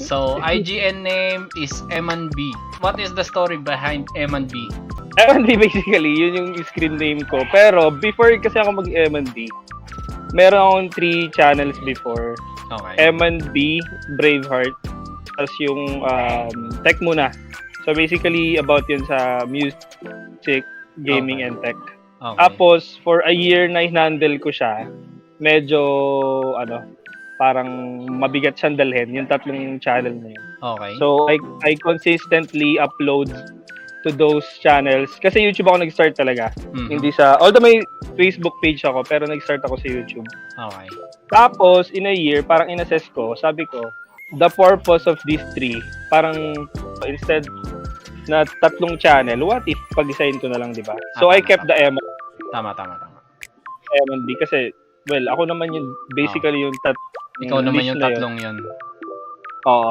So, IGN name is M&B. What is the story behind M&B? M&B basically, yun yung screen name ko. Pero before kasi ako mag-M&B, meron akong 3 channels before. Okay. M&B, Braveheart, tapos yung Tech Muna. So basically, about yun sa music, gaming, Okay. and tech. Okay. Tapos, for a year na hinandle ko siya, medyo, parang mabigat siyang dalhin, yung 3 channel na yun. Okay. So, I consistently upload to those channels. Kasi YouTube ako nag-start talaga. Mhm. Hindi sa, although may Facebook page ako, pero nag-start ako sa YouTube. Okay. Tapos, in a year, parang in-assess ko, sabi ko, the purpose of these 3, parang instead na 3 channel, what if pag-design ko na lang, di ba? So, I kept the Tama. M&B kasi, well, ako naman yung, basically yung Ikaw naman niche yung na yun. tatlong yun.